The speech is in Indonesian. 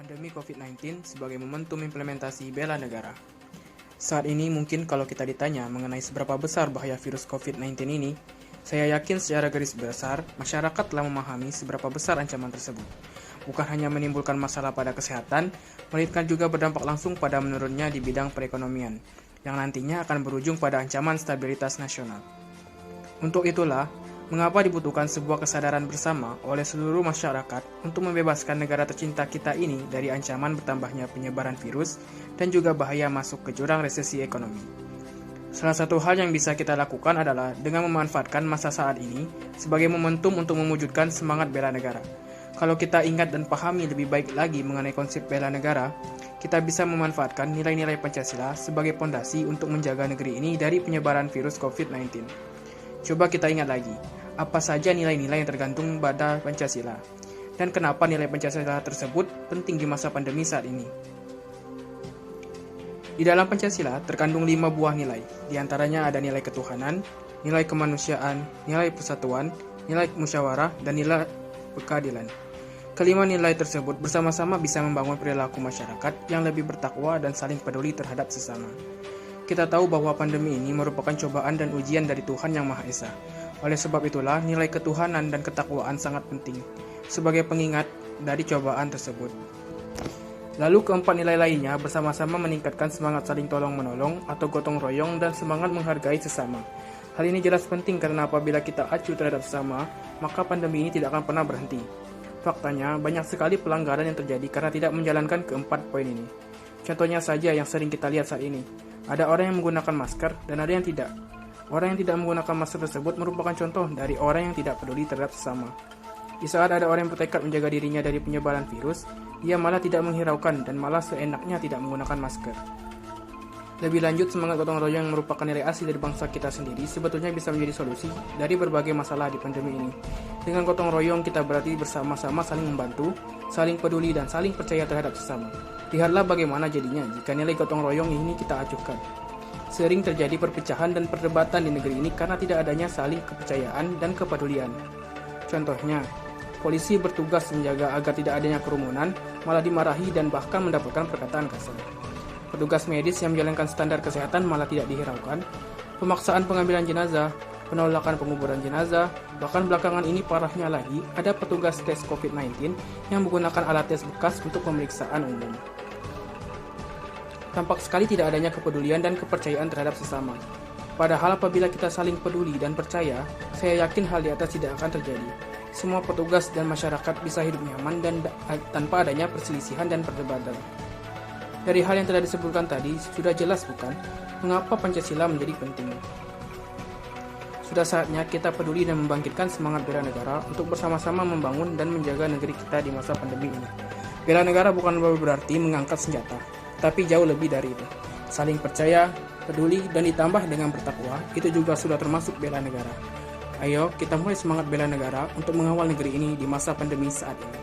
Pandemi COVID-19 sebagai momentum implementasi bela negara. Saat ini mungkin kalau kita ditanya mengenai seberapa besar bahaya virus COVID-19 ini, saya yakin secara garis besar masyarakat telah memahami seberapa besar ancaman tersebut. Bukan hanya menimbulkan masalah pada kesehatan, melainkan juga berdampak langsung pada menurunnya di bidang perekonomian, yang nantinya akan berujung pada ancaman stabilitas nasional. Untuk itulah, mengapa dibutuhkan sebuah kesadaran bersama oleh seluruh masyarakat untuk membebaskan negara tercinta kita ini dari ancaman bertambahnya penyebaran virus dan juga bahaya masuk ke jurang resesi ekonomi. Salah satu hal yang bisa kita lakukan adalah dengan memanfaatkan masa saat ini sebagai momentum untuk mewujudkan semangat bela negara. Kalau kita ingat dan pahami lebih baik lagi mengenai konsep bela negara, kita bisa memanfaatkan nilai-nilai Pancasila sebagai pondasi untuk menjaga negeri ini dari penyebaran virus COVID-19. Coba kita ingat lagi, apa saja nilai-nilai yang tergantung pada Pancasila, dan kenapa nilai Pancasila tersebut penting di masa pandemi saat ini. Di dalam Pancasila terkandung 5 buah nilai, di antaranya ada nilai ketuhanan, nilai kemanusiaan, nilai persatuan, nilai musyawarah, dan nilai keadilan. Kelima nilai tersebut bersama-sama bisa membangun perilaku masyarakat yang lebih bertakwa dan saling peduli terhadap sesama. Kita tahu bahwa pandemi ini merupakan cobaan dan ujian dari Tuhan Yang Maha Esa. Oleh sebab itulah, nilai ketuhanan dan ketakwaan sangat penting sebagai pengingat dari cobaan tersebut. Lalu keempat nilai lainnya bersama-sama meningkatkan semangat saling tolong-menolong atau gotong royong dan semangat menghargai sesama. Hal ini jelas penting karena apabila kita acuh terhadap sesama, maka pandemi ini tidak akan pernah berhenti. Faktanya, banyak sekali pelanggaran yang terjadi karena tidak menjalankan keempat poin ini. Contohnya saja yang sering kita lihat saat ini. Ada orang yang menggunakan masker dan ada yang tidak. Orang yang tidak menggunakan masker tersebut merupakan contoh dari orang yang tidak peduli terhadap sesama. Di saat ada orang yang bertekad menjaga dirinya dari penyebaran virus, ia malah tidak menghiraukan dan malah seenaknya tidak menggunakan masker. Lebih lanjut, semangat gotong royong yang merupakan nilai asli dari bangsa kita sendiri sebetulnya bisa menjadi solusi dari berbagai masalah di pandemi ini. Dengan gotong royong kita berarti bersama-sama saling membantu, saling peduli dan saling percaya terhadap sesama. Lihatlah bagaimana jadinya jika nilai gotong royong ini kita acuhkan. Sering terjadi perpecahan dan perdebatan di negeri ini karena tidak adanya saling kepercayaan dan kepedulian. Contohnya, polisi bertugas menjaga agar tidak adanya kerumunan, malah dimarahi dan bahkan mendapatkan perkataan kasar. Petugas medis yang menjalankan standar kesehatan malah tidak dihiraukan. Pemaksaan pengambilan jenazah, penolakan penguburan jenazah, bahkan belakangan ini parahnya lagi, ada petugas tes COVID-19 yang menggunakan alat tes bekas untuk pemeriksaan umum. Tampak sekali tidak adanya kepedulian dan kepercayaan terhadap sesama. Padahal apabila kita saling peduli dan percaya, saya yakin hal di atas tidak akan terjadi. Semua petugas dan masyarakat bisa hidup nyaman dan tanpa adanya perselisihan dan perdebatan. Dari hal yang telah disebutkan tadi, sudah jelas bukan, mengapa Pancasila menjadi penting. Sudah saatnya kita peduli dan membangkitkan semangat bela negara untuk bersama-sama membangun dan menjaga negeri kita di masa pandemi ini. Bela negara bukan berarti mengangkat senjata, tapi jauh lebih dari itu. Saling percaya, peduli, dan ditambah dengan bertakwa, itu juga sudah termasuk bela negara. Ayo, kita mulai semangat bela negara untuk mengawal negeri ini di masa pandemi saat ini.